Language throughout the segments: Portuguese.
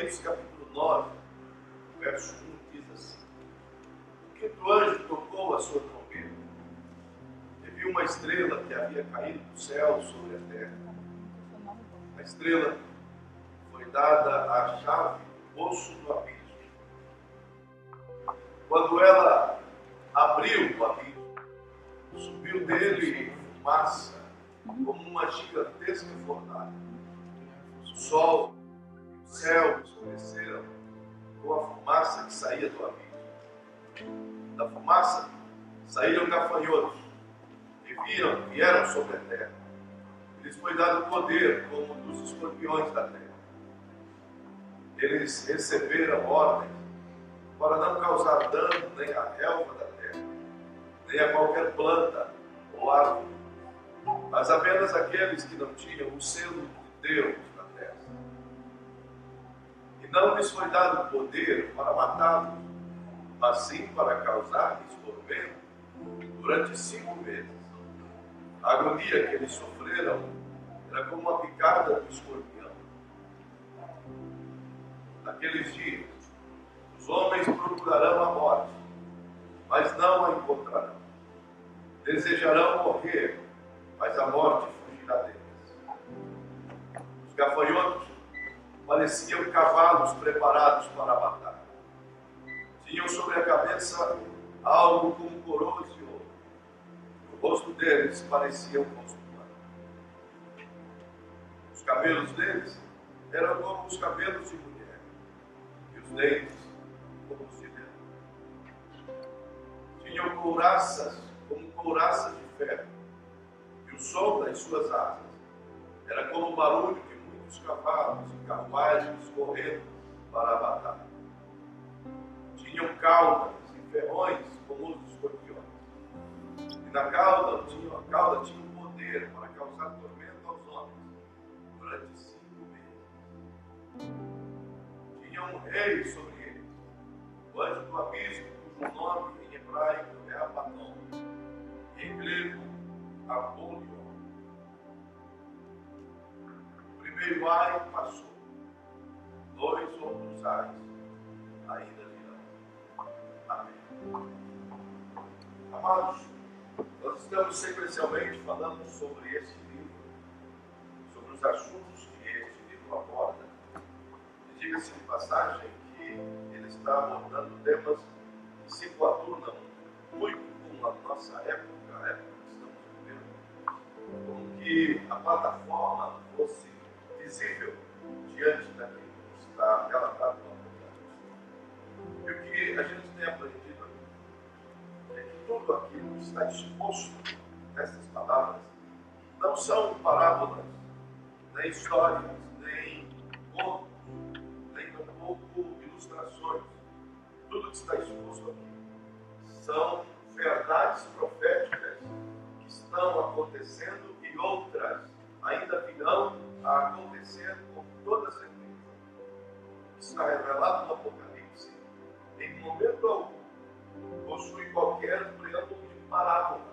Apocalipse capítulo 9, verso 1, diz assim: o quinto anjo tocou a sua trombeta, e viu uma estrela que havia caído do céu sobre a terra. A estrela foi dada a chave do poço do abismo. Quando ela abriu o abismo, subiu dele fumaça, como uma gigantesca fornalha. O sol e o céu escureceram com a fumaça que saía do abismo. Da fumaça saíram gafanhotos e vieram sobre a terra. Lhes foi dado poder como dos escorpiões da terra. Eles receberam ordens para não causar dano nem à relva da terra, nem a qualquer planta ou árvore, mas apenas aqueles que não tinham o selo de Deus na terra. E não lhes foi dado poder para matá-los, mas sim para causar-lhes tormento durante 5 meses. A agonia que eles sofreram era como uma picada do escorpião. Naqueles dias, os homens procurarão a morte, mas não a encontrarão. Desejarão morrer, mas a morte fugirá deles. Os gafanhotos pareciam cavalos preparados para a batalha. Tinham sobre a cabeça algo como coroas de ouro. O rosto deles parecia um rosto humano. Os cabelos deles eram como os cabelos de mulher, e os dentes como os de leão. Tinham couraças como couraças de ferro, e o som das suas asas era como o barulho de muitos cavalos e carruagens correndo para a batalha. Tinham caudas e ferrões como os escorpiões, e na cauda tinha um poder para causar tormento aos homens durante 5 meses. Tinha um rei sobre eles, o anjo do abismo, cujo nome em hebraico é Abaddon, e em grego Apolion. O primeiro ai passou, 2 outros ais ainda virão. Amém. Amados, nós estamos sequencialmente falando sobre este livro, sobre os assuntos que este livro aborda. E diga-se de passagem que ele está abordando temas que se coadunam muito com a nossa época, a época que estamos vivendo, como que a plataforma fosse visível diante daquilo que está relatado no Apocalipse. E o que a gente tem aprendido aqui é que tudo aquilo que está exposto nessas palavras não são parábolas, nem histórias, nem contos, nem tampouco ilustrações. Tudo que está exposto aqui são verdades proféticas que estão acontecendo e outras ainda virão a acontecer com toda certeza. O que está revelado no Apocalipse, em momento algum, possui qualquer preâmbulo de parábola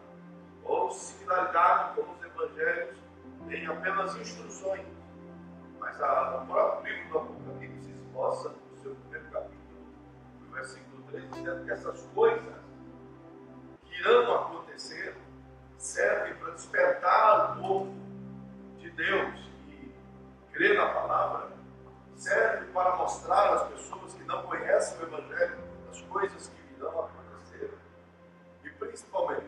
ou similaridade com os evangelhos em apenas instruções. Mas o próprio livro do Apocalipse esboça no seu primeiro capítulo, no versículo 3, dizendo que essas coisas que irão acontecer servem para despertar o povo de Deus que crê na palavra, serve para mostrar às pessoas que não conhecem o Evangelho as coisas que virão a acontecer, e principalmente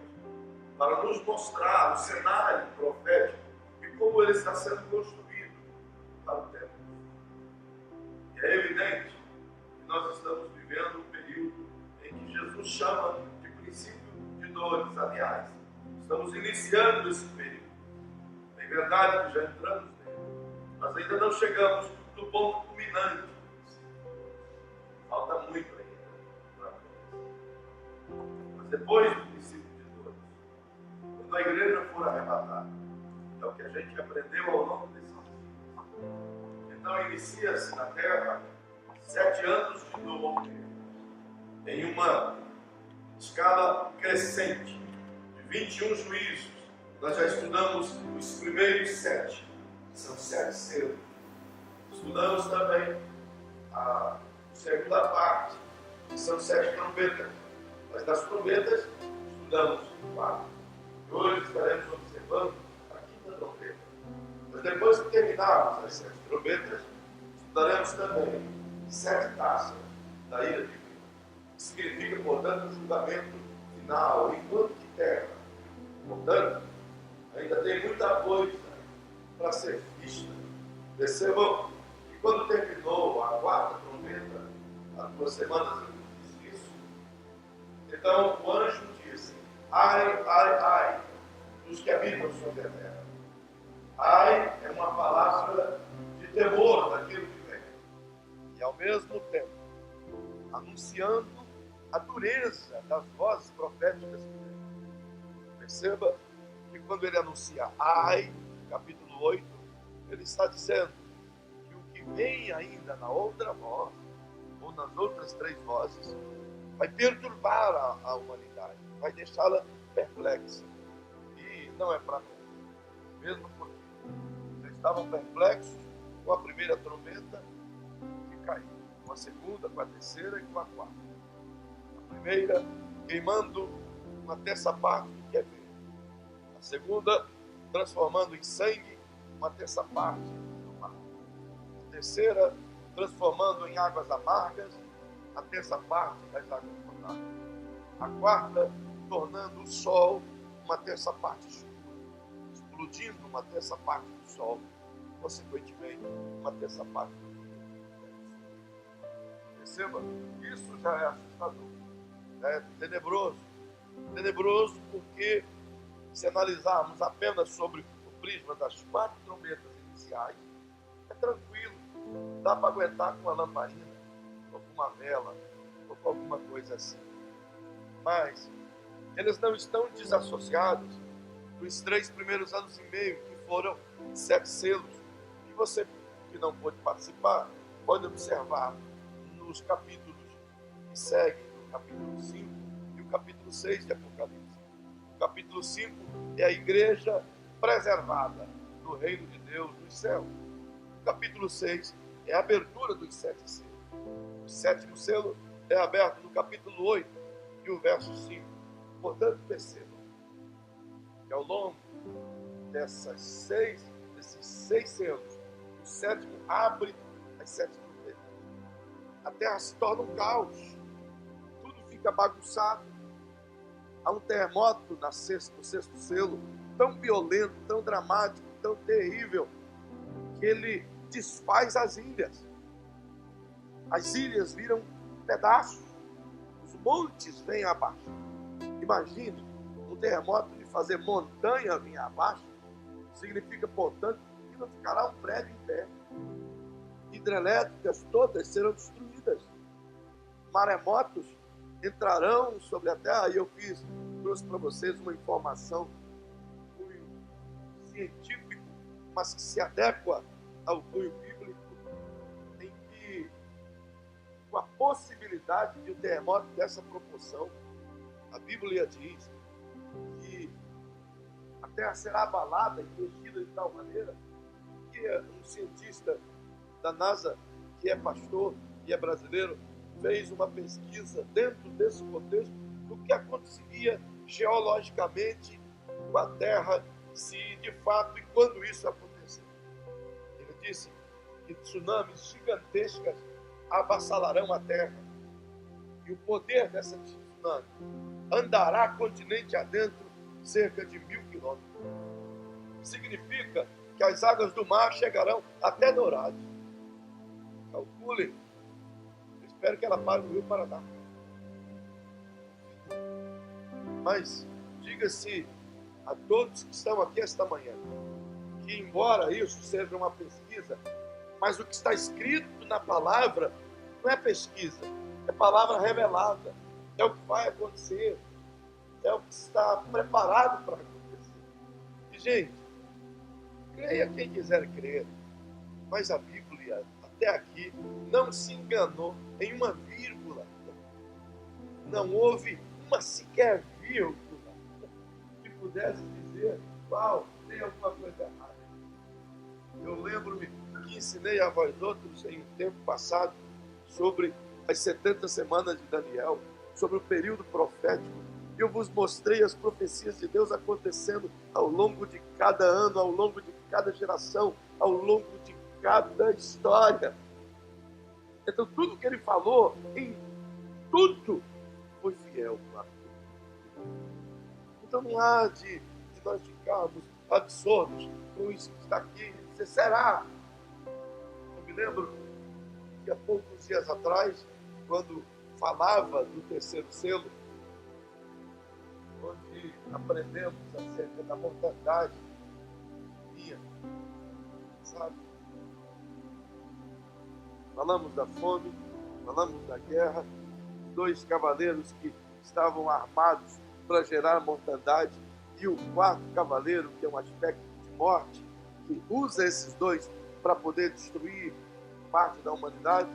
para nos mostrar o cenário profético e como ele está sendo construído para o tempo. E é evidente que nós estamos vivendo um período em que Jesus chama de princípio de dores. Aliás, estamos iniciando esse período. É verdade que já entramos nele, mas ainda não chegamos no ponto culminante. Falta muito ainda para acontecer. Mas depois do princípio de dores, quando a igreja for arrebatada, é o que a gente aprendeu ao longo desses dias. Então inicia-se na terra 7 anos de dor, em uma escala crescente de 21 juízos. Nós já estudamos os primeiros 7, são 7 selos. Estudamos também a segunda parte, que são 7 trombetas. Mas das trombetas, estudamos 4. E hoje estaremos observando a quinta trombeta. Mas depois que terminarmos as 7 trombetas, estudaremos também 7 taças da ira divina. Que significa, portanto, o julgamento final, enquanto que terra. Portanto, ainda tem muita coisa para ser vista. Percebam que quando terminou a 4ª trombeta, há 2 semanas eu fiz isso, então o anjo disse: ai, ai, ai, dos que habitam sobre a terra. Ai é uma palavra de temor daquilo que vem. E ao mesmo tempo, anunciando a dureza das vozes proféticas que vem. Perceba que quando ele anuncia ai, capítulo 8, ele está dizendo que o que vem ainda na outra voz, ou nas outras 3 vozes, vai perturbar a humanidade, vai deixá-la perplexa. E não é para nós, mesmo porque já estavam perplexos com a primeira trombeta que caiu, com a segunda, com a terceira e com a 4ª. A primeira queimando uma terça parte do que é verde. A segunda transformando em sangue uma terça parte do mar. A terceira transformando em águas amargas a terça parte das águas potáveis. A 4ª tornando o sol uma terça parte escura, explodindo uma terça parte do sol, consequentemente uma terça parte do dia. Perceba, isso já é assustador, é tenebroso. Tenebroso porque, se analisarmos apenas sobre o prisma das 4 trombetas iniciais, é tranquilo, dá para aguentar com uma lamparina, ou com uma vela, ou com alguma coisa assim. Mas eles não estão desassociados dos 3 primeiros anos e meio, que foram 7 selos, que você que não pôde participar pode observar nos capítulos que seguem, no capítulo 5 e o capítulo 6 de Apocalipse. O capítulo 5 é a igreja preservada no reino de Deus nos céus. O capítulo 6 é a abertura dos 7 selos. O 7º selo é aberto no capítulo 8 e o verso 5. Portanto, percebam que ao longo desses 6 selos, o 7º abre as 7 trombetas. A terra se torna um caos. Tudo fica bagunçado. Há um terremoto no 6º selo, tão violento, tão dramático, tão terrível, que ele desfaz as ilhas. As ilhas viram pedaços. Os montes vêm abaixo. Imagine um terremoto de fazer montanha vir abaixo. Significa, portanto, que não ficará um prédio em pé. Hidrelétricas todas serão destruídas. Maremotos entrarão sobre a terra. E eu trouxe para vocês uma informação cunho científico, mas que se adequa ao cunho bíblico, em que, com a possibilidade de um terremoto dessa proporção, a Bíblia diz que a terra será abalada e mexida de tal maneira que um cientista da NASA, que é pastor e é brasileiro, fez uma pesquisa dentro desse contexto do que aconteceria geologicamente com a Terra se de fato e quando isso acontecer. Ele disse que tsunamis gigantescas avassalarão a Terra e o poder dessa tsunami andará continente adentro cerca de 1000 quilômetros. Significa que as águas do mar chegarão até Dourados. Calculem. Eu espero que ela pare no Rio Paraná. Mas diga-se a todos que estão aqui esta manhã que, embora isso seja uma pesquisa, mas o que está escrito na palavra não é pesquisa, é palavra revelada, é o que vai acontecer, é o que está preparado para acontecer. E, gente, creia quem quiser crer, mas a Bíblia, até aqui, não se enganou em uma vírgula. Não houve uma sequer vírgula que pudesse dizer, uau, tem alguma coisa errada. Eu lembro-me que ensinei a vós outros em um tempo passado sobre as 70 semanas de Daniel, sobre o período profético. E eu vos mostrei as profecias de Deus acontecendo ao longo de cada ano, ao longo de cada geração, ao longo de cada história. Então, tudo que ele falou, em tudo, foi fiel. Então, não há de nós ficarmos absurdos com isso que está aqui. Você será? Eu me lembro que há poucos dias atrás, quando falava do terceiro selo, onde aprendemos acerca da mortandade minha, sabe? Falamos da fome, falamos da guerra, dois cavaleiros que estavam armados para gerar mortandade, e o quarto cavaleiro, que é um aspecto de morte, que usa esses dois para poder destruir parte da humanidade.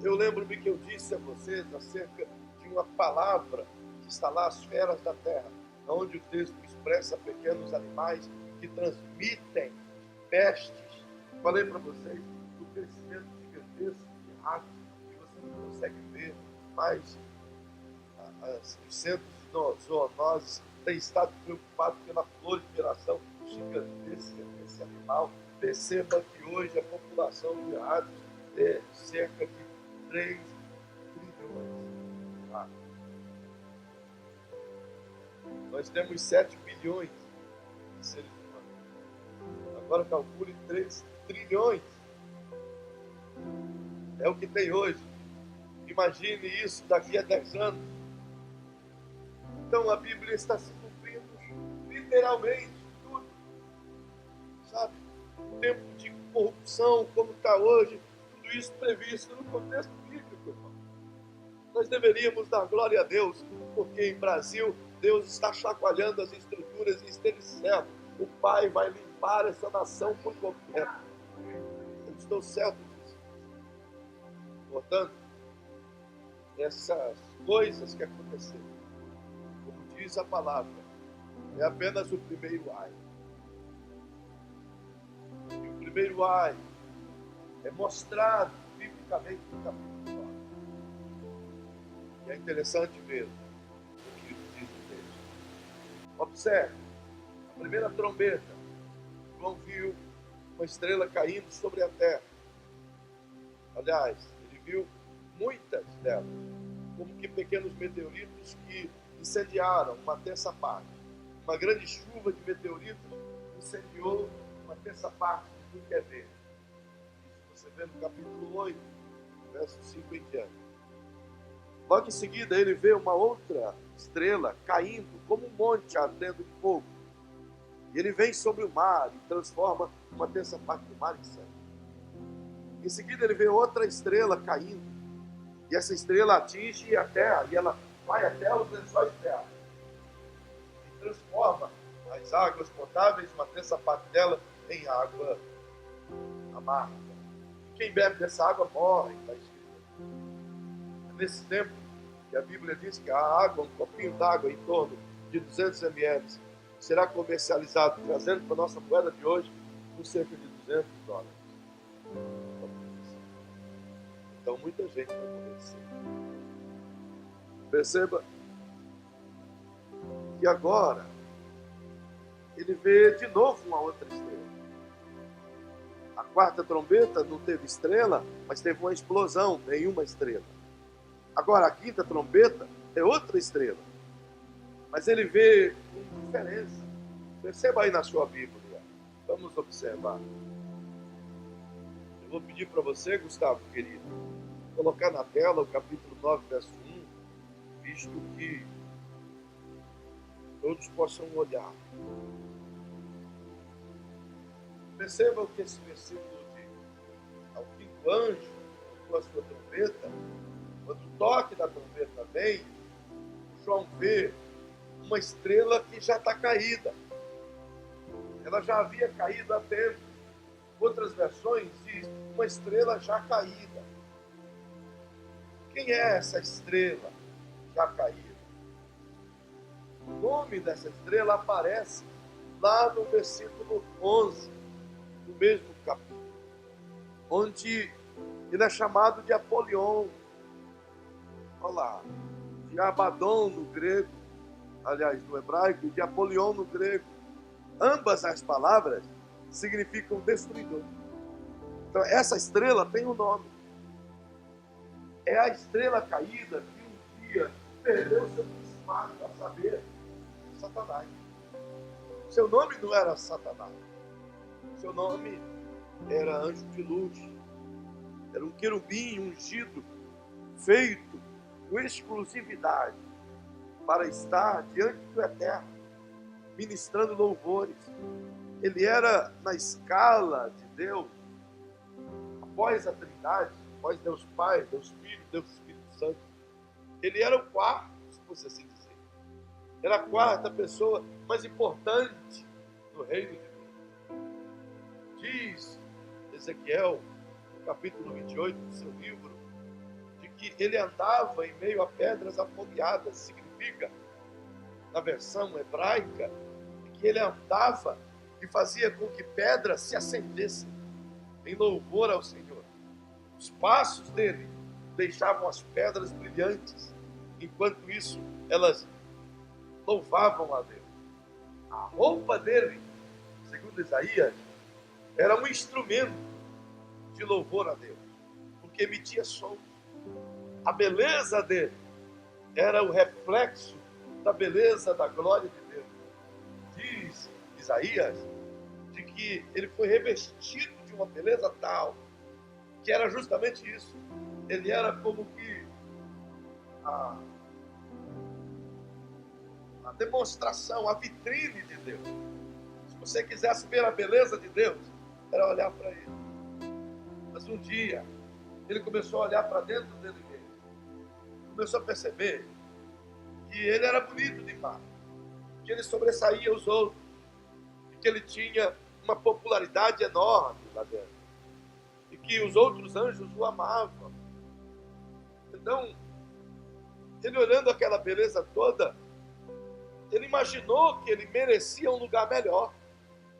Eu lembro-me que eu disse a vocês acerca de uma palavra que está lá, as feras da terra, onde o texto expressa pequenos animais que transmitem pestes. Falei para vocês do crescimento gigantesco de ratos, que você não consegue ver, mas os centros de zoonoses têm estado preocupados pela proliferação gigantesca desse animal. Perceba que hoje a população de ratos é cerca de 3 trilhões de ratos. Nós temos 7 bilhões de seres humanos. Agora calcule 3 trilhões. É o que tem hoje. Imagine isso daqui a 10 anos. Então a Bíblia está se cumprindo literalmente tudo. Sabe? O tempo de corrupção, como está hoje, tudo isso previsto no contexto bíblico, irmão. Nós deveríamos dar glória a Deus, porque em Brasil Deus está chacoalhando as estruturas e está certo. O Pai vai limpar essa nação por completo. Eu estou certo disso. Portanto, essas coisas que aconteceram, como diz a palavra, é apenas o primeiro ai. E o primeiro ai é mostrado biblicamente no capítulo 9. E é interessante ver o que diz o texto. Observe, a primeira trombeta, João viu uma estrela caindo sobre a terra. Aliás, ele viu muitas delas, como que pequenos meteoritos que incendiaram uma terça parte. Uma grande chuva de meteoritos incendiou uma terça parte de tudo que é verde. Isso você vê no capítulo 8, verso 5 em diante. Logo em seguida, ele vê uma outra estrela caindo como um monte ardendo de fogo. E ele vem sobre o mar e transforma uma terça parte do mar em sangue. Em seguida, ele vê outra estrela caindo. E essa estrela atinge a terra, e ela vai até os lençóis de terra. E transforma as águas potáveis, uma terça parte dela, em água amarga. Quem bebe dessa água morre, está escrito. Nesse tempo, que a Bíblia diz que a água, um copinho d'água em torno de 200 ml, será comercializado, trazendo para a nossa moeda de hoje, por cerca de $200. Então, muita gente vai conhecer. Perceba que agora ele vê de novo uma outra estrela. A quarta trombeta não teve estrela, mas teve uma explosão, nenhuma estrela. Agora a quinta trombeta é outra estrela. Mas ele vê com diferença. Perceba aí na sua Bíblia. Vamos observar. Eu vou pedir para você, Gustavo, querido, colocar na tela o capítulo 9, verso 1, visto que todos possam olhar. Perceba o que esse versículo diz. Ao quinto anjo, com a sua trombeta, quando o toque da trombeta vem, João vê uma estrela que já está caída. Ela já havia caído há tempo. Outras versões diz uma estrela já caída. Quem é essa estrela já caída? O nome dessa estrela aparece lá no versículo 11 do mesmo capítulo, onde ele é chamado de Apolion. Olha lá, de Abaddon no grego, aliás, no hebraico, de Apolion no grego. Ambas as palavras significam destruidor. Então, essa estrela tem um nome. É a estrela caída que um dia perdeu seu principado, a saber, Satanás. Seu nome não era Satanás. Seu nome era anjo de luz. Era um querubim ungido, feito com exclusividade para estar diante do Eterno, ministrando louvores. Ele era, na escala de Deus, após a Trindade, após Deus Pai, Deus Filho, Deus Espírito Santo, ele era o quarto, se fosse assim dizer. Era a quarta pessoa mais importante do reino de Deus. Diz Ezequiel, no capítulo 28 do seu livro, de que ele andava em meio a pedras afogueadas. Significa, na versão hebraica, que ele andava e fazia com que pedras se acendessem em louvor ao Senhor. Os passos dele deixavam as pedras brilhantes. Enquanto isso, elas louvavam a Deus. A roupa dele, segundo Isaías, era um instrumento de louvor a Deus, porque emitia som. A beleza dele era o reflexo da beleza da glória de Deus. Diz Isaías de que ele foi revestido de uma beleza tal, que era justamente isso. Ele era como que a demonstração, a vitrine de Deus. Se você quisesse ver a beleza de Deus, era olhar para ele. Mas um dia, ele começou a olhar para dentro dele mesmo. Começou a perceber que ele era bonito demais, que ele sobressaía os outros, e que ele tinha uma popularidade enorme lá dentro, e que os outros anjos o amavam. Então, ele olhando aquela beleza toda, ele imaginou que ele merecia um lugar melhor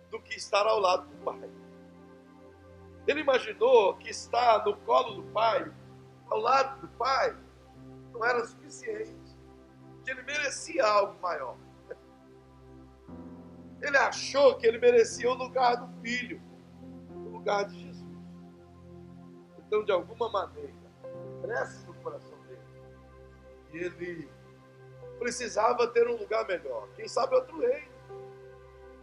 do que estar ao lado do Pai. Ele imaginou que estar no colo do Pai, ao lado do Pai, não era suficiente, que ele merecia algo maior. Ele achou que ele merecia o lugar do Filho, o lugar de Jesus. Então, de alguma maneira, cresce no coração dele. E ele precisava ter um lugar melhor. Quem sabe outro reino.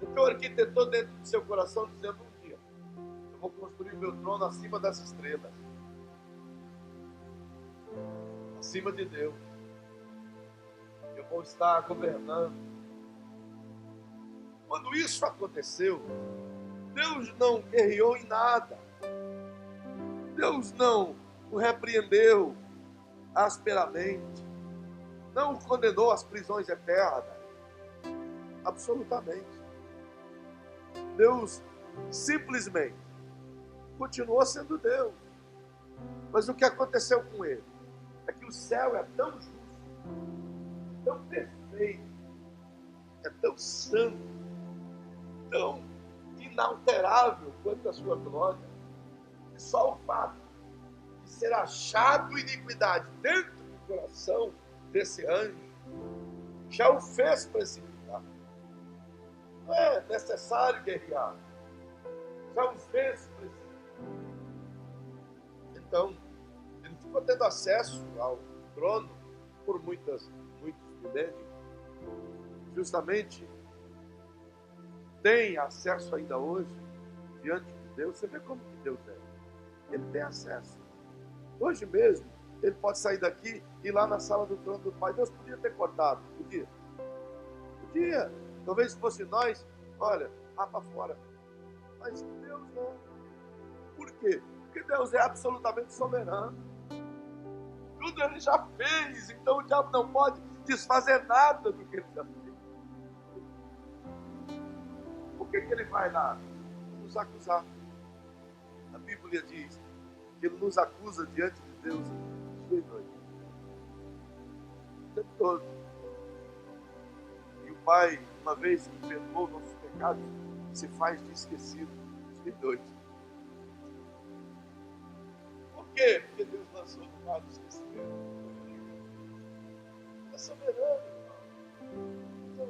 Então, arquitetou dentro do seu coração, dizendo: um dia, eu vou construir meu trono acima das estrelas, acima de Deus. Eu vou estar governando. Quando isso aconteceu, Deus não guerreou em nada. Deus não o repreendeu asperamente. Não o condenou às prisões eternas. Absolutamente. Deus simplesmente continuou sendo Deus. Mas o que aconteceu com ele é que o céu é tão justo, tão perfeito, é tão santo, tão inalterável quanto a sua glória, que só o fato de ser achado iniquidade dentro do coração desse anjo já o fez precipitar. Não é necessário guerrear, já o fez precipitar. Então, ele ficou tendo acesso ao trono por muitos milênios. Justamente tem acesso ainda hoje diante de Deus. Você vê como que Deus é. Ele tem acesso. Hoje mesmo, ele pode sair daqui e ir lá na sala do trono do Pai. Deus podia ter cortado. Podia. Podia. Talvez se fosse nós, olha, lá para fora. Mas Deus não. Por quê? Porque Deus é absolutamente soberano. Tudo ele já fez. Então o diabo não pode desfazer nada do que ele já fez. Por que ele vai lá? Nos acusar. A Bíblia diz que ele nos acusa diante de Deus dia e noite. O tempo todo. E o Pai, uma vez que perdoou nossos pecados, se faz de esquecido dia e noite. quê? Porque Deus lançou no mar do esquecimento. É soberano, irmão. Então,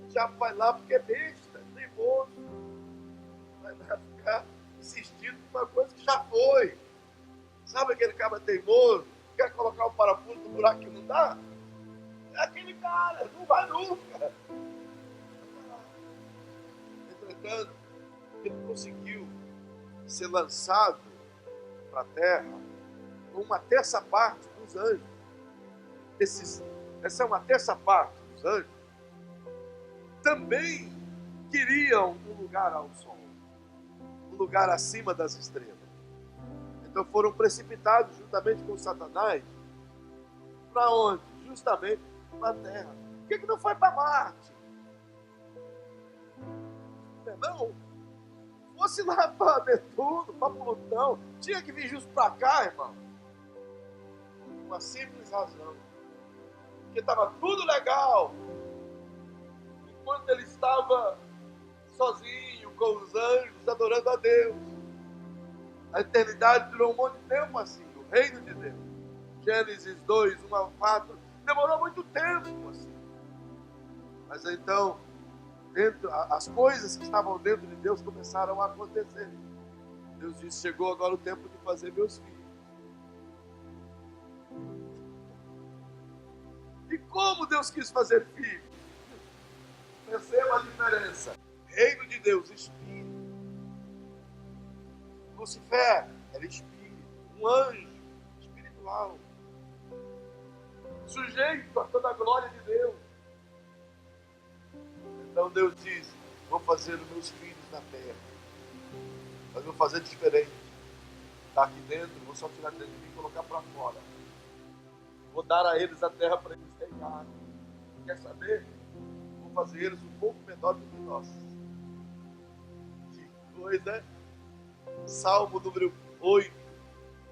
já vai lá porque é besta, é teimoso. Vai lá ficar insistindo em uma coisa que já foi. Sabe aquele cara teimoso? Quer colocar o parafuso no buraco que não dá? É aquele cara, não vai nunca. Entretanto, ele conseguiu ser lançado para a terra com uma terça parte dos anjos. Essa é uma terça parte dos anjos. Também queriam um lugar ao sol, um lugar acima das estrelas. Então foram precipitados juntamente com Satanás. Para onde? Justamente para a terra. Por que não foi para Marte? Não, fosse lá para Netuno, para Plutão, tinha que vir justo para cá, irmão. Uma simples razão. Porque estava tudo legal. Enquanto ele estava sozinho, com os anjos, adorando a Deus. A eternidade durou um monte de tempo assim, o reino de Deus. Gênesis 2, 1 a 4, demorou muito tempo assim. Mas então, as coisas que estavam dentro de Deus começaram a acontecer. Deus disse, chegou agora o tempo de fazer meus filhos. E como Deus quis fazer filhos? Perceba a diferença. Reino de Deus, espírito. Lucifer era espírito, um anjo espiritual, sujeito a toda a glória de Deus. Então Deus diz, vou fazer os meus filhos na terra, mas vou fazer diferente. Está aqui dentro, vou só tirar dentro de mim e colocar para fora. Vou dar a eles a terra para eles reinarem. Quer saber? Vou fazer eles um pouco menor do que nós. Que coisa! Salmo número 8.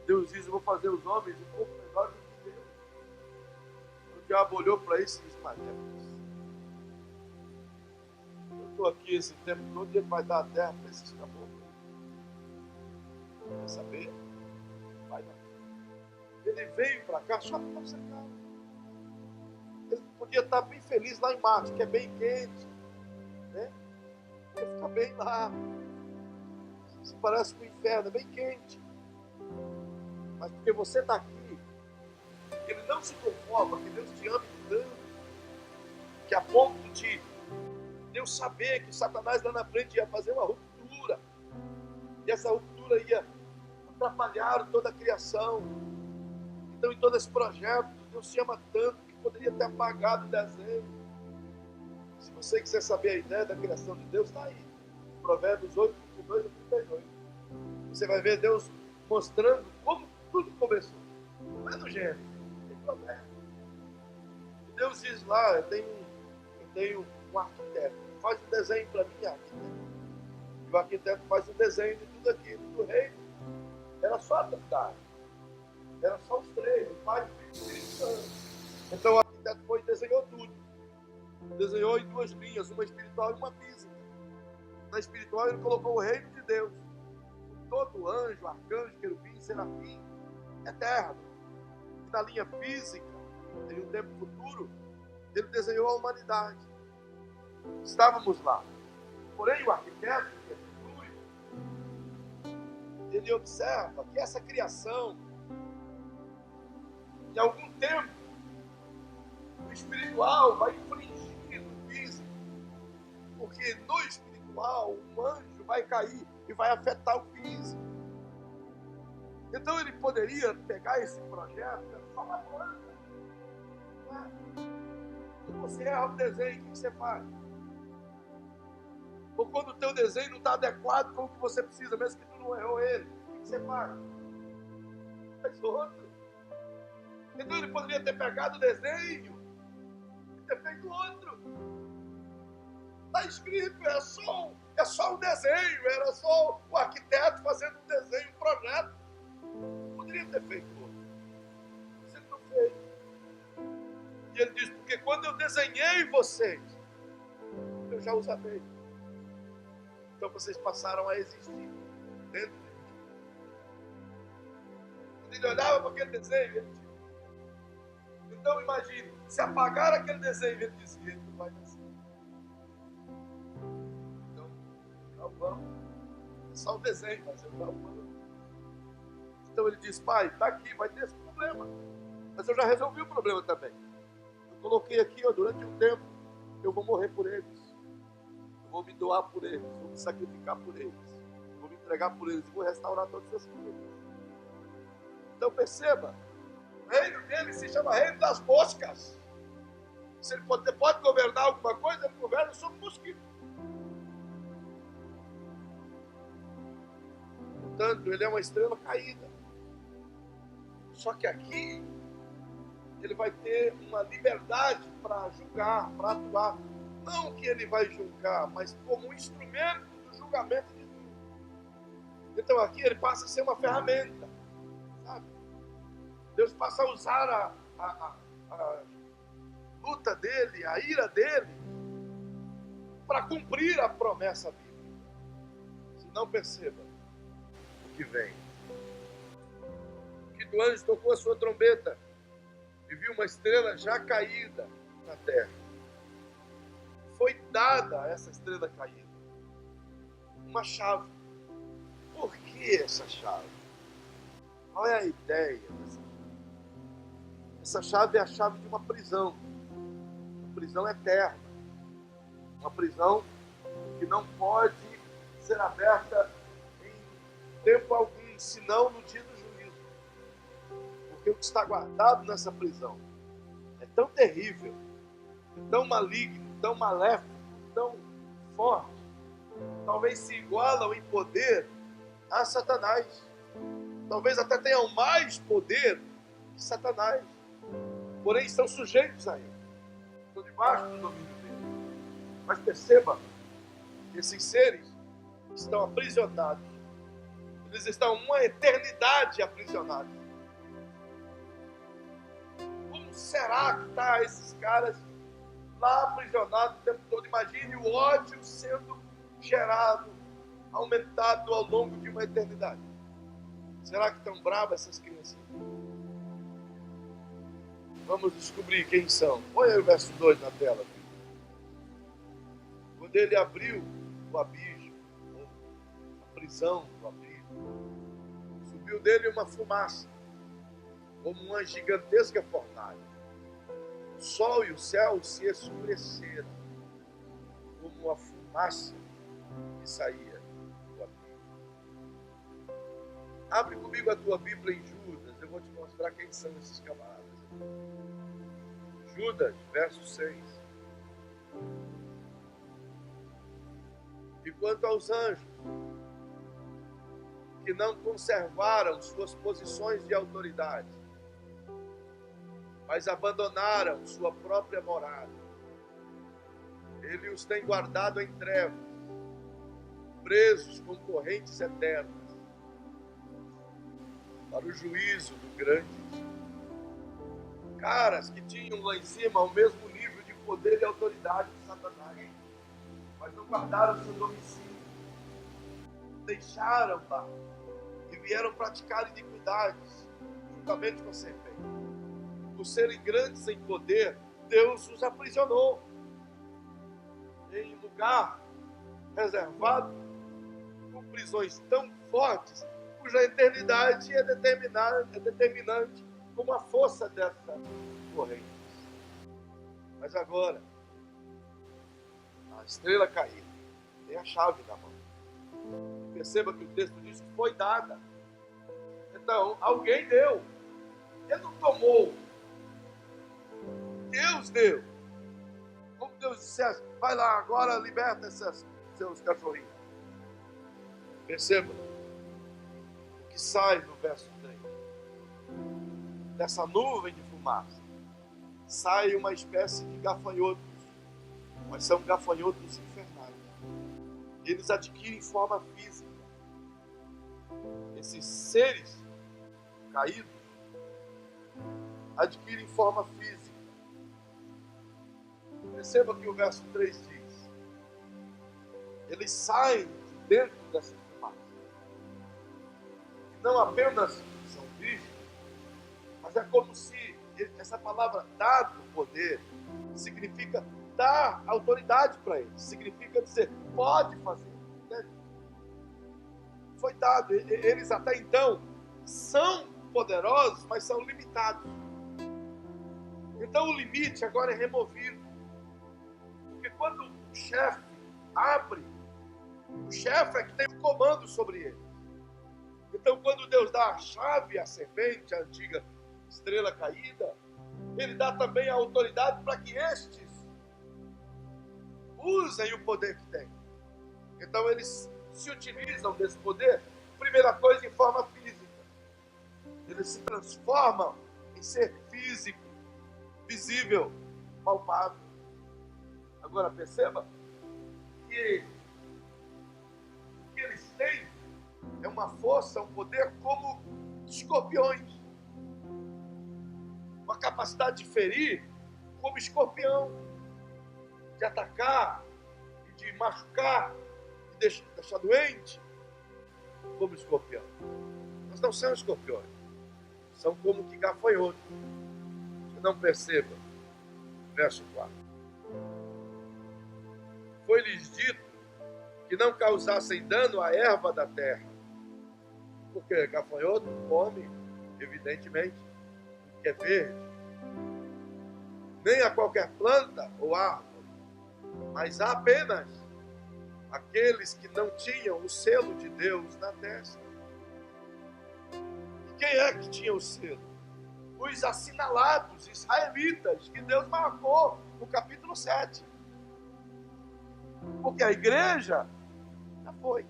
Deus diz, eu vou fazer os homens um pouco menor do que Deus. O diabo olhou para isso e disse, mas eu estou aqui esse tempo todo e ele vai dar a terra para esses caboclos. Quer saber? Vai não. Ele veio para cá só para observar. Ele podia estar bem feliz lá em Marte, que é bem quente, né? Ele fica bem lá. Se parece com o inferno, é bem quente. Mas porque você está aqui, ele não se conforma que Deus te ame tanto, que a ponto de Deus saber que Satanás lá na frente ia fazer uma ruptura, e essa ruptura ia atrapalhar toda a criação. Então, em todo esse projeto, Deus te ama tanto que poderia ter apagado o desenho. Se você quiser saber a ideia da criação de Deus, está aí. Provérbios 8, 22 a 38. Você vai ver Deus mostrando como tudo começou. Não é no Gênesis, tem Provérbios. E Deus diz lá, eu tenho um arquiteto, faz um desenho para mim, arquiteto. E o arquiteto faz um desenho de tudo aquilo. Do reino, era só a Trindade. Era só os três, o Pai, o Filho e o Espírito Santo. Então o arquiteto foi e desenhou tudo. Desenhou em duas linhas, uma espiritual e uma física. Na espiritual ele colocou o reino de Deus. Todo anjo, arcanjo, querubim, serafim, eterno. E na linha física, em um tempo futuro, ele desenhou a humanidade. Estávamos lá. Porém, o arquiteto, que é futuro, ele observa que essa criação, em algum tempo, o espiritual vai infringir no físico. Porque no espiritual, um anjo vai cair e vai afetar o físico. Então ele poderia pegar esse projeto, só uma planta. Quando você erra o desenho, o que você faz? Ou quando o teu desenho não está adequado com o que você precisa, mesmo que tu não errou ele, o que você faz? Faz outro. Então ele poderia ter pegado o desenho e ter feito outro. Está escrito, é só um desenho, era só o arquiteto fazendo um desenho, um projeto. Poderia ter feito outro. Mas ele não fez. E ele diz, porque quando eu desenhei vocês, eu já os amei. Então vocês passaram a existir dentro de mim. Ele olhava para aquele desenho e ele dizia. Então imagine, se apagar aquele desenho, ele dizia, ele não vai nascer. Então, calvamos. Só o desenho, mas eu calvamos. Então ele diz, pai, está aqui, vai ter esse problema. Mas eu já resolvi o problema também. Eu coloquei aqui, ó, durante um tempo, eu vou morrer por eles. Eu vou me doar por eles, vou me sacrificar por eles. Vou me entregar por eles e vou restaurar todas as coisas. Então perceba, o reino dele se chama reino das moscas. Se ele pode governar alguma coisa, ele governa sobre mosquito. Portanto, ele é uma estrela caída. Só que aqui, ele vai ter uma liberdade para julgar, para atuar. Não que ele vai julgar, mas como um instrumento do julgamento de Deus. Então aqui ele passa a ser uma ferramenta. Sabe? Deus passa a usar a luta dele, a ira dele, para cumprir a promessa bíblica. Se não, perceba o que vem. O quinto anjo tocou a sua trombeta e viu uma estrela já caída na terra. Foi dada a essa estrela caída uma chave. Por que essa chave? Qual é a ideia dessa chave? Essa chave é a chave de uma prisão. Uma prisão eterna. Uma prisão que não pode ser aberta em tempo algum, senão no dia do juízo. Porque o que está guardado nessa prisão é tão terrível, é tão maligno, tão maléfico, tão forte, talvez se igualam em poder a Satanás. Talvez até tenham mais poder que Satanás. Porém, estão sujeitos a ele. Estão debaixo do domínio dele. Mas perceba, esses seres estão aprisionados. Eles estão uma eternidade aprisionados. Como será que está esses caras lá aprisionados o tempo todo? Imagine o ódio sendo gerado, aumentado ao longo de uma eternidade. Será que estão bravas essas crianças? Vamos descobrir quem são. Põe aí o verso 2 na tela. Filho. Quando ele abriu o abismo, a prisão do abismo, subiu dele uma fumaça, como uma gigantesca fornalha. O sol e o céu se escureceram, como a fumaça que saía do abismo. Abre comigo a tua Bíblia em Judas, eu vou te mostrar quem são esses camaradas. Judas, verso 6. E quanto aos anjos, que não conservaram suas posições de autoridade, mas abandonaram sua própria morada, ele os tem guardado em trevas, presos com correntes eternas, para o juízo do grande dia. Caras que tinham lá em cima o mesmo nível de poder e autoridade de Satanás, mas não guardaram seu domicílio, deixaram lá e vieram praticar iniquidades juntamente com a serpente. Por serem grandes em poder, Deus os aprisionou em lugar reservado, com prisões tão fortes, cuja eternidade é determinante como a força dessa corrente. Mas agora, a estrela caída tem a chave na mão. Perceba que o texto diz que foi dada. Então, alguém deu. Ele não tomou. Deus deu. Como Deus dissesse, vai lá, agora liberta esses seus cachorrinhos. Perceba o que sai no verso 3. Dessa nuvem de fumaça, sai uma espécie de gafanhotos, mas são gafanhotos infernais. Eles adquirem forma física. Esses seres caídos adquirem forma física. Perceba que o verso 3 diz: eles saem de dentro dessa fumaça. E não apenas são vistos, Mas é como se essa palavra dado poder significa dar autoridade para eles. Significa dizer, pode fazer. Entende? Foi dado. Eles até então são poderosos, mas são limitados. Então o limite agora é removido. Porque quando o chefe abre, o chefe é que tem o comando sobre ele. Então quando Deus dá a chave à serpente, a antiga estrela caída, ele dá também a autoridade para que estes usem o poder que têm. Então eles se utilizam desse poder, primeira coisa, em forma física. Eles se transformam em ser físico, visível, palpável. Agora perceba que o que eles têm é uma força, um poder como escorpiões. Uma capacidade de ferir como escorpião, de atacar, e de machucar, de deixar doente como escorpião. Mas não são escorpiões, são como que gafanhotos. Você não perceba. Verso 4. Foi-lhes dito que não causassem dano à erva da terra, porque gafanhoto come, evidentemente, que é verde, nem a qualquer planta ou árvore, mas apenas aqueles que não tinham o selo de Deus na testa. E quem é que tinha o selo? Os assinalados israelitas, que Deus marcou no capítulo 7. Porque a igreja já foi.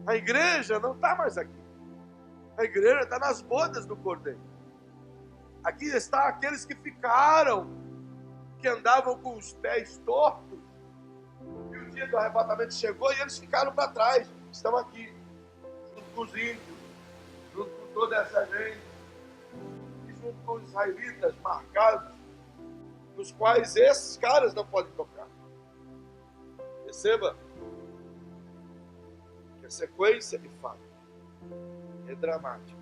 A igreja não está mais aqui. A igreja está nas bodas do Cordeiro. Aqui está aqueles que ficaram, que andavam com os pés tortos. E o dia do arrebatamento chegou e eles ficaram para trás. Estão aqui, junto com os índios, junto com toda essa gente, e junto com os israelitas marcados, nos quais esses caras não podem tocar. Perceba que a sequência de fato é dramática.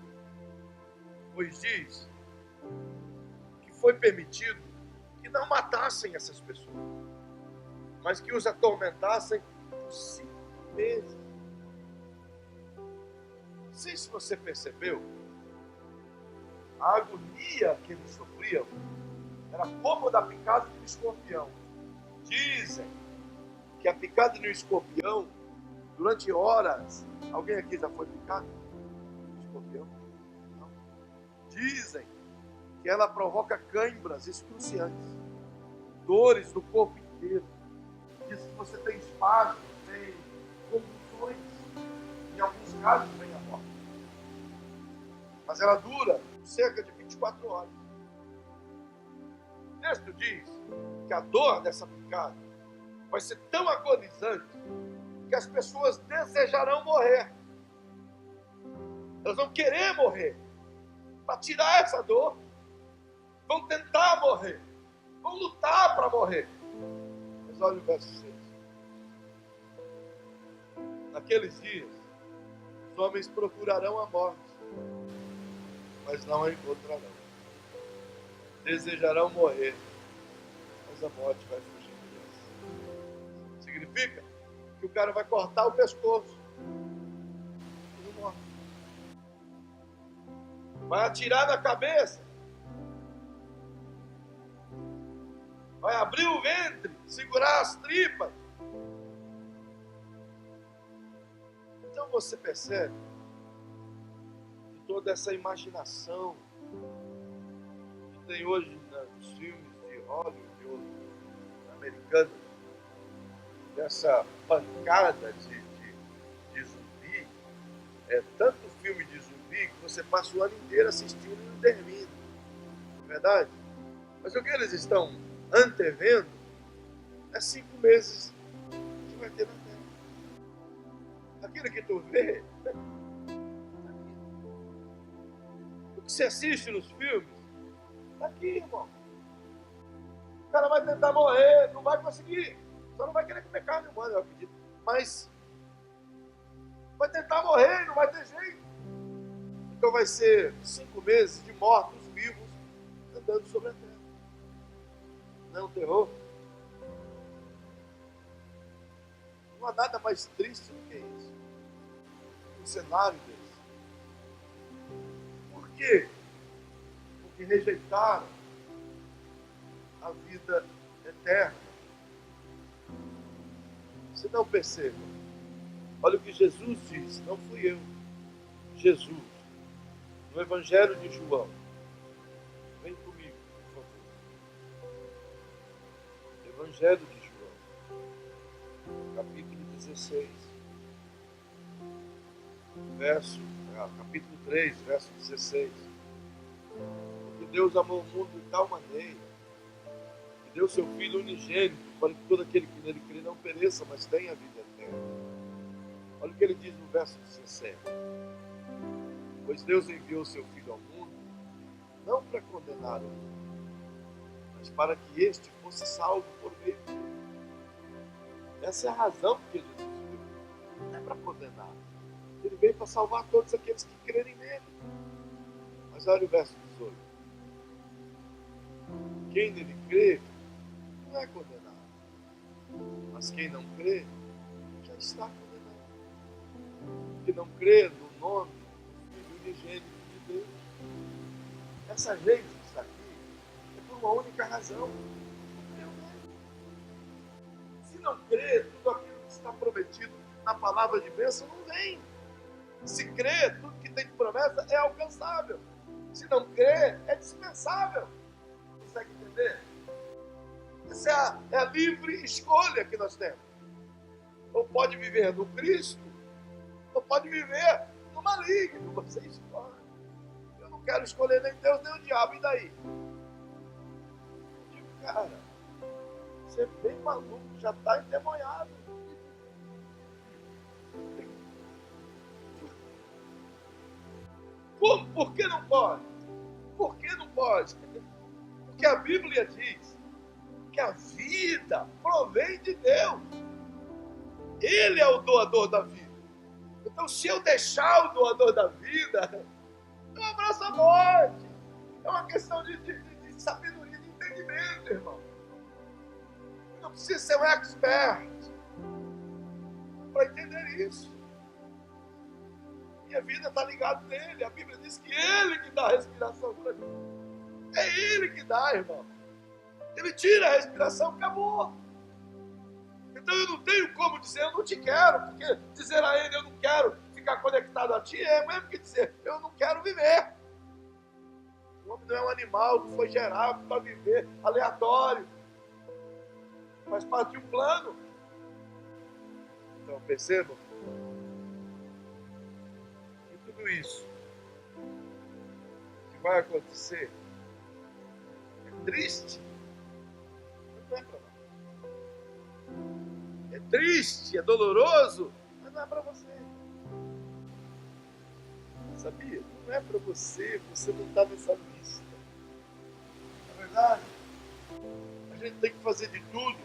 Pois diz que foi permitido que não matassem essas pessoas, mas que os atormentassem por 5 meses. Não sei se você percebeu, a agonia que eles sofriam era como a da picada de um escorpião. Dizem que a picada de um escorpião, durante horas, alguém aqui já foi picado? Escorpião? Não. Dizem que ela provoca cãibras excruciantes, dores no corpo inteiro. Diz que você tem espasmos, tem convulsões, em alguns casos vem a morte. Mas ela dura cerca de 24 horas. O texto diz que a dor dessa picada vai ser tão agonizante que as pessoas desejarão morrer. Elas vão querer morrer para tirar essa dor. Vão tentar morrer. Vão lutar para morrer. Mas olha o verso 6. Naqueles dias, os homens procurarão a morte, mas não a encontrarão. Desejarão morrer, mas a morte vai fugir deles. Significa que o cara vai cortar o pescoço e não morre. Vai atirar na cabeça, vai abrir o ventre, segurar as tripas. Então você percebe que toda essa imaginação que tem hoje nos filmes de Hollywood e outros americanos, dessa pancada de zumbi, é tanto filme de zumbi que você passa o ano inteiro assistindo e não termina. Não é verdade? Mas o que eles estão antevendo é 5 meses que vai ter na Terra. Aquilo que tu vê, o que você assiste nos filmes, está aqui, irmão. O cara vai tentar morrer, não vai conseguir. Só não vai querer comer carne humana, eu acredito. Mas vai tentar morrer e não vai ter jeito. Então vai ser 5 meses de mortos-vivos andando sobre a terra. Não é um terror? Não há nada mais triste do que isso. Um cenário desse. Por quê? Porque rejeitaram a vida eterna. Você não perceba. Olha o que Jesus disse, não fui eu. Jesus, no Evangelho de João. Vem comigo, por favor. Evangelho de João, capítulo 16, capítulo 3, verso 16. Porque Deus amou o mundo de tal maneira que deu seu Filho unigênito para que todo aquele que nele crê não pereça, mas tenha a vida eterna. Olha o que ele diz no verso 17. Pois Deus enviou seu Filho ao mundo, não para condenar o mundo, mas para que este fosse salvo por meio dele. Essa é a razão porque Jesus veio. Não é para condenar. Ele veio para salvar todos aqueles que crerem nele. Mas olha o verso 18. Quem nele crê não é condenado. Mas quem não crê já está condenado. Que não crê no nome do Filho unigênito de Deus. Essa gente que está aqui é por uma única razão. Se não crê, tudo aquilo que está prometido na palavra de bênção não vem. Se crê, tudo que tem de promessa é alcançável. Se não crê, é dispensável. Consegue entender? Essa é a livre escolha que nós temos. Ou pode viver no Cristo, ou pode viver no maligno. Você escolhe. Eu não quero escolher nem Deus nem o diabo. E daí? Eu digo, cara, você é bem maluco, já está endemoniado. Como? Por que não pode? Por que não pode? Porque a Bíblia diz que a vida provém de Deus. Ele é o doador da vida. Então, se eu deixar o doador da vida, eu abraço a morte. É uma questão de sabedoria, de entendimento, irmão. Eu não preciso ser um expert para entender isso. Minha vida está ligada nele. A Bíblia diz que ele que dá a respiração para mim. É ele que dá, irmão. Ele tira a respiração, acabou. Então eu não tenho como dizer, eu não te quero, porque dizer a ele, eu não quero ficar conectado a ti, é mesmo que dizer, eu não quero viver. O homem não é um animal que foi gerado para viver aleatório. Faz parte de um plano. Então, percebam? E tudo isso que vai acontecer é triste. Não é para nós. É triste, é doloroso, mas não é para você. Sabia? Não é para você, você não está nessa lista. Na verdade, a gente tem que fazer de tudo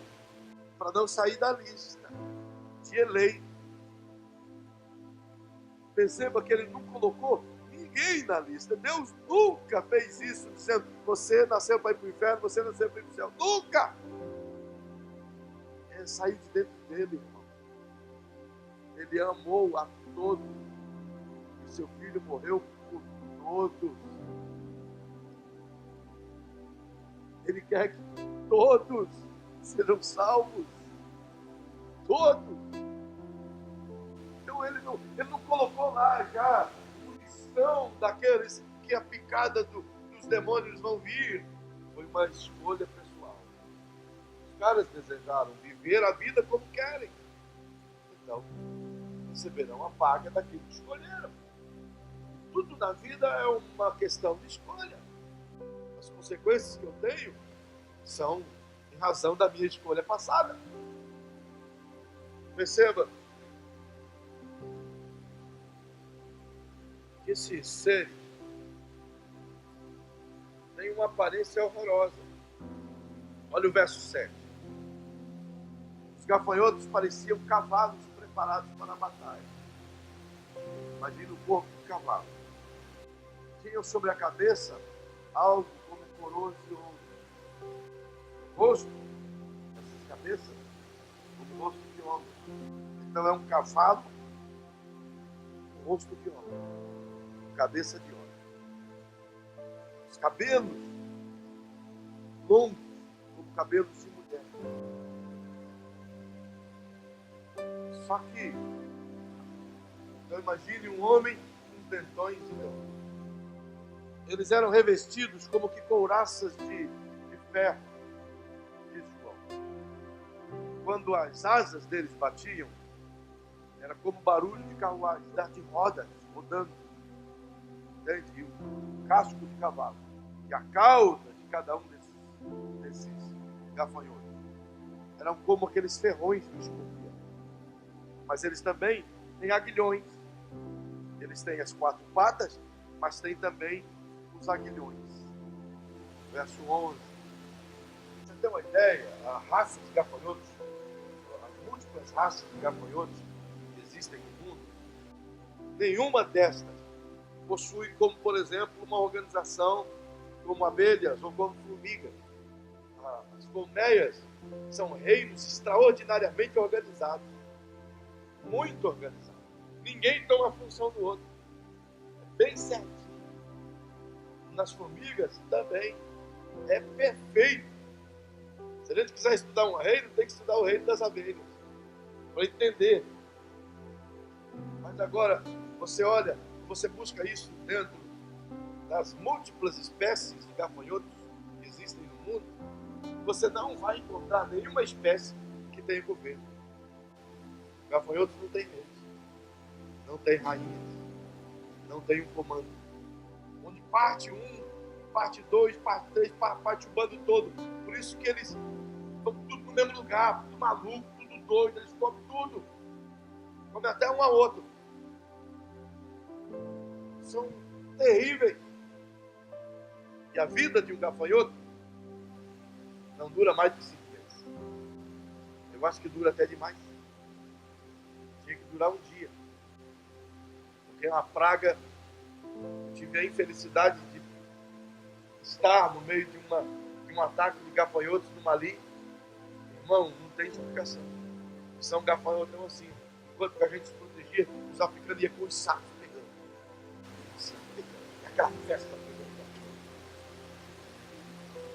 para não sair da lista de eleito. Perceba que ele não colocou ninguém na lista. Deus nunca fez isso, dizendo, você nasceu para ir para o inferno, você nasceu para ir para o céu. Nunca! É sair de dentro dele, irmão. Ele amou a todos. E seu filho morreu por todos. Ele quer que todos sejam salvos. Todos. Então ele não colocou lá já uma listão daqueles que a picada dos demônios vão vir. Foi uma escolha pessoal. Os caras desejaram viver a vida como querem. Então, receberão a paga daquilo que escolheram. Tudo na vida é uma questão de escolha. As consequências que eu tenho são em razão da minha escolha passada. Perceba que esses seres têm uma aparência horrorosa. Olha o verso 7. Os gafanhotos pareciam cavalos preparados para a batalha. Imagina o corpo de cavalo. tinham sobre a cabeça algo como coroas de ouro. O rosto dessas cabeças, como rosto de homem. Então é um cavalo, um rosto de homem, cabeça de homem. Os cabelos longos, como cabelos de mulher. Só que, então imagine um homem com dentões de leão. Eles eram revestidos como que couraças de ferro, diz João. Quando as asas deles batiam, era como barulho de carruagem, de rodas rodando. Entende? E o casco de cavalo. E a cauda de cada um desses gafanhotos eram como aqueles ferrões do escorpião. Mas eles também têm aguilhões. Eles têm as 4 patas, mas têm também os aguilhões. Verso 11. Você tem uma ideia? A raça de gafanhotos, as múltiplas raças de gafanhotos que existem no mundo, nenhuma destas possui como, por exemplo, uma organização como abelhas ou como formigas. As colmeias são reinos extraordinariamente organizados. Muito organizados. Ninguém toma a função do outro. É bem certinho. Nas formigas também é perfeito. Se a gente quiser estudar um reino, tem que estudar o reino das abelhas para entender. Mas agora você olha, você busca isso dentro das múltiplas espécies de gafanhotos que existem no mundo, você não vai encontrar nenhuma espécie que tenha governo. Gafanhotos não tem reis, não tem rainhas, não tem um comando. Onde parte um, parte 2, parte 3, parte o bando todo. Por isso que eles estão tudo no mesmo lugar, tudo maluco, tudo doido, eles comem tudo. Comem até um ao outro. São terríveis. E a vida de um gafanhoto não dura mais de 5 meses. Eu acho que dura até demais. Tinha que durar um dia. Porque é uma praga. Eu tive a infelicidade de estar no meio de um ataque de gafanhotos no Mali. Irmão, não tem explicação. São gafanhotos assim. Enquanto a gente se protegia, os africanos iam com os sacos pegando. E aquela festa pegando.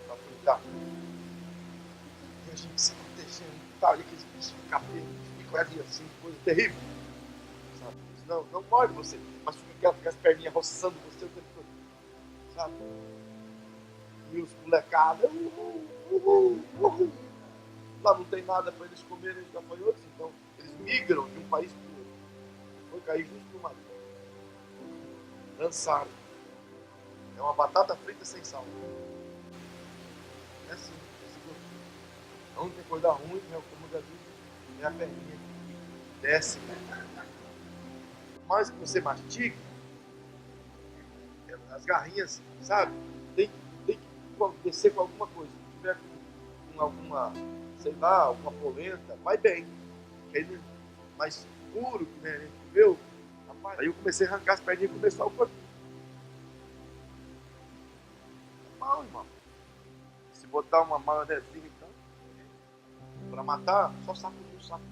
Para fritar. E a gente se protegendo. Tá, e aqueles bichos de cabelo, ficam ali assim, coisa terrível. Sabe? Não morre você, mas fica com as perninhas roçando você o tempo todo. Sabe? E os molecados, lá não tem nada para eles comerem os gafanhotos, então eles migram de um país para o outro. Foi cair justo no mar. Dançaram. É uma batata frita sem sal. É assim, a única coisa ruim, né, como já disse, é a perninha que desce. Por mais que você mastigue, as garrinhas, sabe, tem que descer com alguma coisa. Se tiver com alguma, sei lá, alguma polenta, vai bem. Aí, mais puro, que a gente comeu, rapaz, aí eu comecei a arrancar as perninhas e começar o corpo. Mal, irmão. Se botar uma maionezinha, então, para matar, só sacode o saco.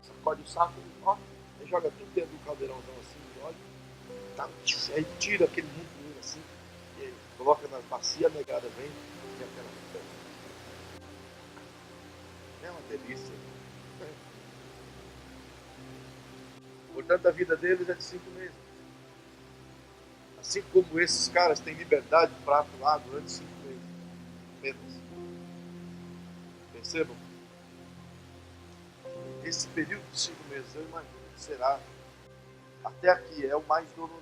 Sacode o saco, ó, e joga tudo dentro do caldeirãozão assim, de óleo. Tá, aí tira aquele muito assim, e aí coloca nas bacias, a negada vem, e aquela coisa. É uma delícia. Portanto, a vida deles é de 5 meses. Assim como esses caras têm liberdade para atuar durante 5 meses. Menos. Percebam? Esse período de 5 meses, eu imagino que será, até aqui, é o mais doloroso.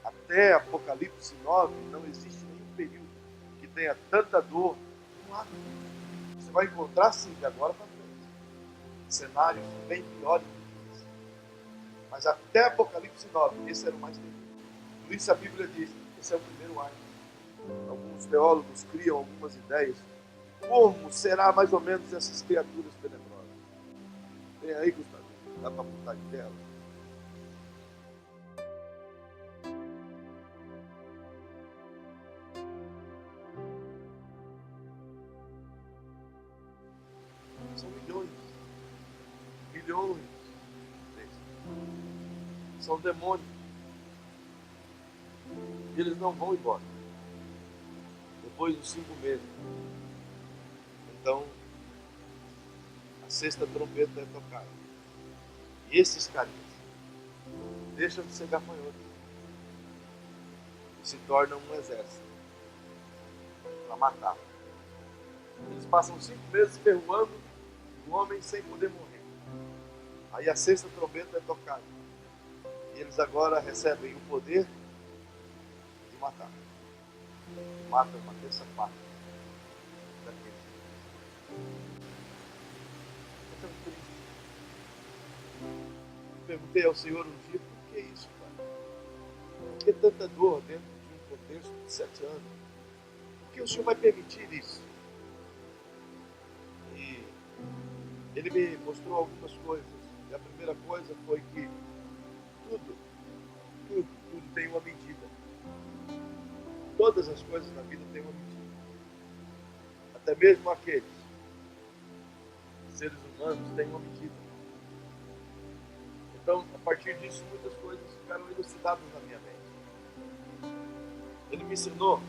Até Apocalipse 9, não existe nenhum período que tenha tanta dor como lá. Você vai encontrar, sim, de agora para frente, cenários bem piores do que esse. Mas até Apocalipse 9, esse era o mais terrível. Por isso a Bíblia diz que esse é o primeiro ano. Alguns teólogos criam algumas ideias. Como será mais ou menos essas criaturas tenebrosas? Vem aí, Gustavo. Dá para botar de tela? legiões. São demônios. E eles não vão embora. Depois dos 5 meses. Então, a sexta trombeta é tocada. E esses carinhas deixam de ser gafanhotos. E se tornam um exército. Para matar. Eles passam 5 meses ferroando o homem sem poder morrer. Aí a sexta trombeta é tocada. E eles agora recebem o poder de matar. Matam uma terça parte daqueles. É tão triste. Perguntei ao Senhor um dia, por que isso, Pai? Por que tanta dor dentro de um contexto de 7 anos? Por que o Senhor vai permitir isso? E Ele me mostrou algumas coisas. E a primeira coisa foi que tudo tem uma medida. Todas as coisas na vida têm uma medida. Até mesmo aqueles seres humanos têm uma medida. Então, a partir disso, muitas coisas ficaram elucidadas na minha mente. Ele me ensinou,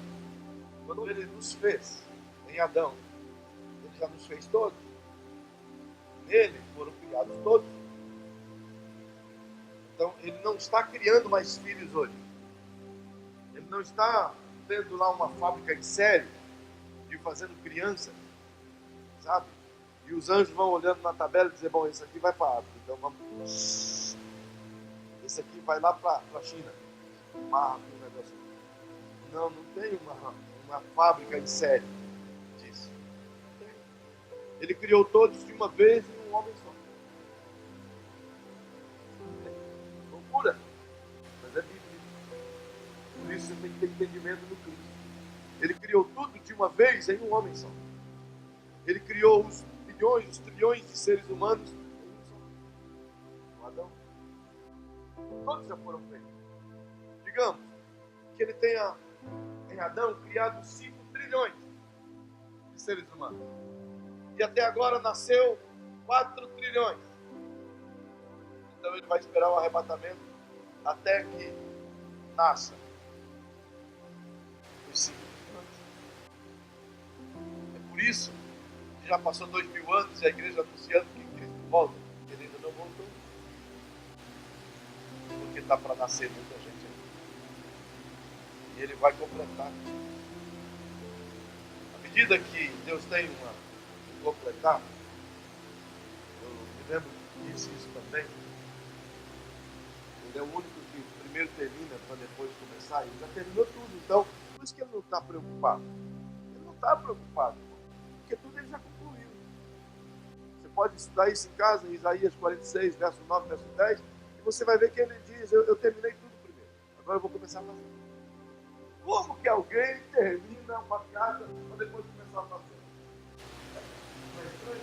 quando Ele nos fez em Adão, Ele já nos fez todos. Nele foram criados todos. Então, Ele não está criando mais filhos hoje. Ele não está tendo lá uma fábrica em série de fazendo criança, sabe? E os anjos vão olhando na tabela e dizem, bom, esse aqui vai para a África, então vamos. Esse aqui vai lá para a China. Marra um negócio. Não tem uma fábrica em série disso. Não tem. Ele criou todos de uma vez em um homem só. Loucura, mas é bíblico. Por isso você tem que ter entendimento do Cristo. Ele criou tudo de uma vez em um homem só. Ele criou os bilhões, os trilhões de seres humanos em um só. No Adão. Todos já foram feitos. Digamos que ele tenha, em Adão, criado 5 trilhões de seres humanos. E até agora nasceu 4 trilhões. Então ele vai esperar o arrebatamento até que nasça os 5 trilhões. É por isso que já passou 2000 anos e a igreja anunciando que Cristo volta. Ele ainda não voltou. Porque está para nascer muita gente aí. E ele vai completar. À medida que Deus tem uma completar, eu me lembro que disse isso também. Ele é o único que primeiro termina para depois começar. Ele já terminou tudo. Então, por isso que ele não está preocupado. Ele não está preocupado, irmão, porque tudo ele já concluiu. Você pode estudar isso em casa, em Isaías 46, verso 9, verso 10, e você vai ver que ele diz, eu terminei tudo primeiro. Agora eu vou começar a fazer. Como que alguém termina uma casa para depois começar a fazer? Não é estranho?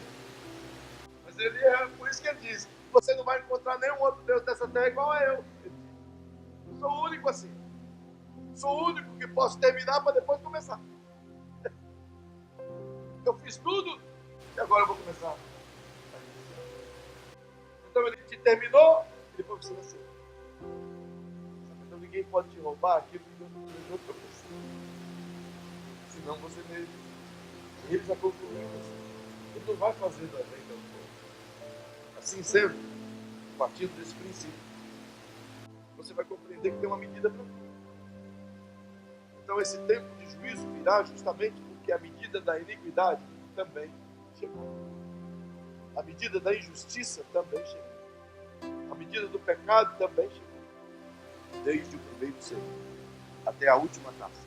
Mas ele é, por isso que ele diz, você não vai encontrar nenhum outro Deus dessa terra igual a eu. Eu sou o único assim. Sou o único que posso terminar para depois começar. Eu fiz tudo e agora eu vou começar. Então ele te terminou e depois você nasceu. Então ninguém pode te roubar aquilo que Deus planejou para você. Senão você mesmo. Ele já concluiu você. Ele não vai fazer da lei da outra. Assim sendo, partindo desse princípio, você vai compreender que tem uma medida para tudo. Então esse tempo de juízo virá justamente porque a medida da iniquidade também chegou. A medida da injustiça também chegou. A medida do pecado também chegou. Desde o primeiro ser até a última taça.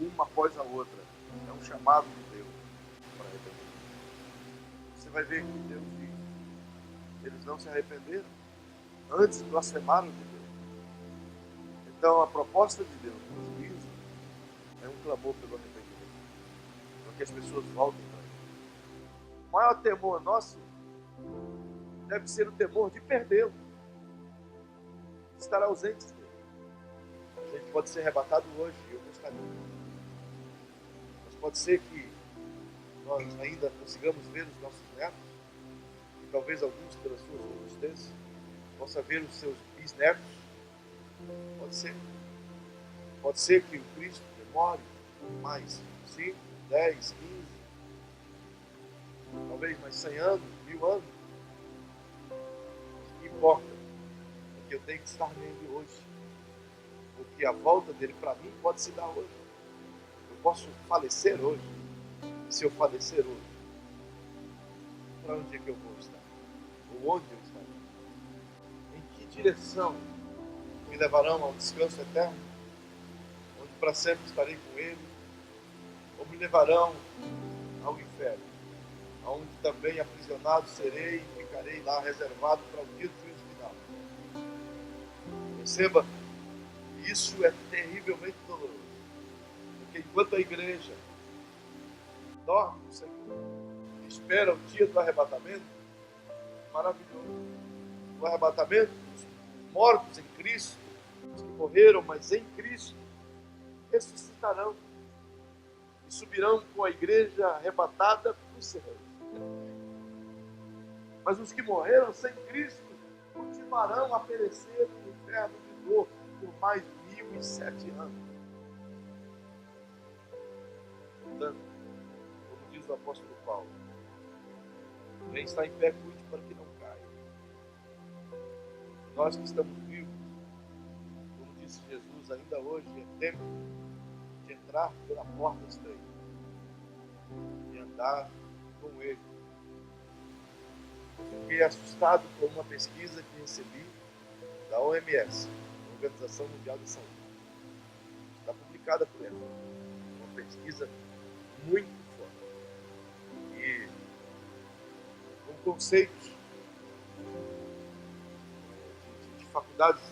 Uma após a outra. É um chamado de Deus para arrepender. Você vai ver que Deus diz. Eles não se arrependeram. Antes blasfemaram de Deus. Então a proposta de Deus no juízo é um clamor pelo arrependimento. Para que as pessoas voltem para Ele. O maior temor nosso deve ser o temor de perdê-lo. De estar ausente dele. A gente pode ser arrebatado hoje, eu gostaria. Mas pode ser que nós ainda consigamos ver os nossos netos. talvez alguns pelas suas robustez, possa ver os seus bisnetos. Pode ser. Pode ser que o Cristo demore mais 5, 10, 15, talvez mais 100 anos, 1000 anos. O que importa é que eu tenho que estar nele hoje. Porque a volta dele para mim pode se dar hoje. Eu posso falecer hoje. E se eu falecer hoje, para onde é que eu vou estar? Ou onde eu estarei? Em que direção me levarão ao descanso eterno? Onde para sempre estarei com ele? Ou me levarão ao inferno? Onde também aprisionado serei e ficarei lá reservado para o dia do juízo final. Perceba, isso é terrivelmente doloroso. Porque enquanto a igreja dorme no Senhor, espera o dia do arrebatamento, maravilhoso. O arrebatamento dos mortos em Cristo, os que morreram, mas em Cristo, ressuscitarão e subirão com a igreja arrebatada para os céus. Mas os que morreram sem Cristo continuarão a perecer no inferno de dor por mais 1007 anos. Portanto, como diz o apóstolo Paulo, quem está em pé, cuide para que não caia. Nós que estamos vivos, como disse Jesus, ainda hoje é tempo de entrar pela porta estreita e andar com Ele. Fiquei assustado com uma pesquisa que recebi da OMS, Organização Mundial de Saúde. Está publicada por ela. Uma pesquisa muito forte. E com conceitos de faculdades,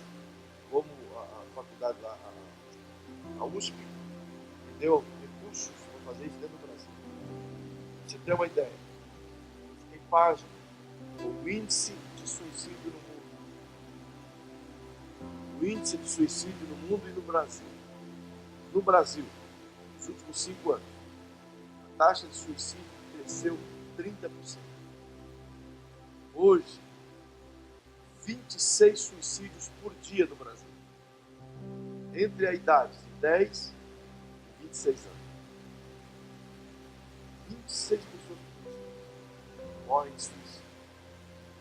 como a faculdade lá, a USP, que deu recursos para fazer isso dentro do Brasil. Pra você ter uma ideia, tem página, o índice de suicídio no mundo. O índice de suicídio no mundo e no Brasil. No Brasil, nos últimos 5 anos, a taxa de suicídio cresceu 30%. Hoje, 26 suicídios por dia no Brasil. Entre a idade de 10 e 26 anos. 26 pessoas por dia morrem de suicídio.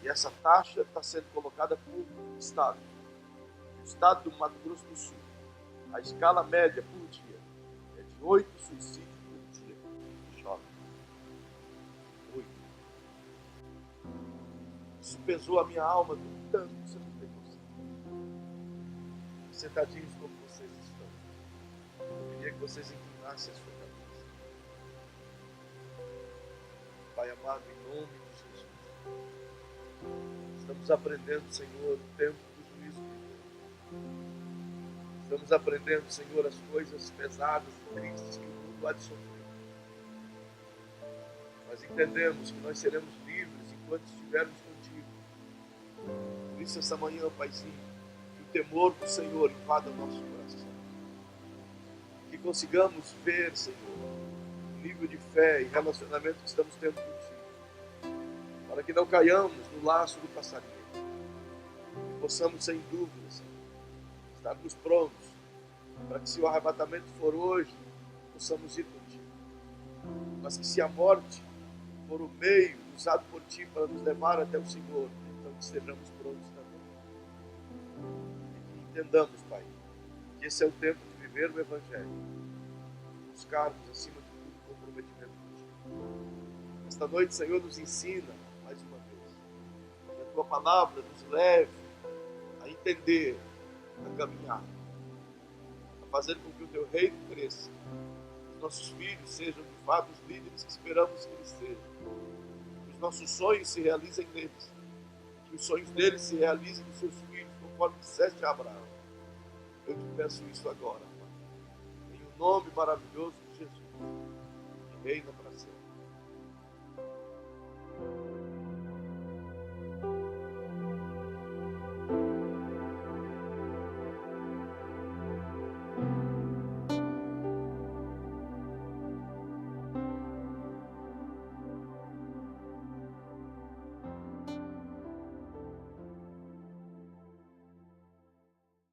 E essa taxa está sendo colocada por estado. O estado do Mato Grosso do Sul, a escala média por dia é de 8 suicídios por dia. Choque. 8. Isso pesou a minha alma de tanto que você não tem noção. Sentadinhos como vocês estão, eu queria que vocês inclinassem a sua cabeça. Pai amado, em nome de Jesus, estamos aprendendo, Senhor, o tempo do juízo divino. Estamos aprendendo, Senhor, as coisas pesadas e tristes que o mundo há de sofrer. Mas entendemos que nós seremos livres enquanto estivermos contigo. Por isso, essa manhã, Paizinho, que o temor do Senhor invada o nosso coração. Que consigamos ver, Senhor, o nível de fé e relacionamento que estamos tendo contigo. Para que não caiamos no laço do passarinho. Que possamos, sem dúvida, Senhor, estarmos prontos para que, se o arrebatamento for hoje, possamos ir contigo. Mas que, se a morte for o meio usado por ti para nos levar até o Senhor, então que estejamos prontos também. E que entendamos, Pai, que esse é o tempo de viver o Evangelho, buscarmos, acima de tudo, o comprometimento contigo. Esta noite, Senhor, nos ensina mais uma vez. Que a tua palavra nos leve a entender, a caminhar, a fazer com que o teu reino cresça, que os nossos filhos sejam de fato os líderes que esperamos que eles sejam, que os nossos sonhos se realizem neles, que os sonhos deles se realizem nos seus filhos, conforme disseste a Abraão. Eu te peço isso agora, Pai, em o nome maravilhoso de Jesus, que reina para sempre.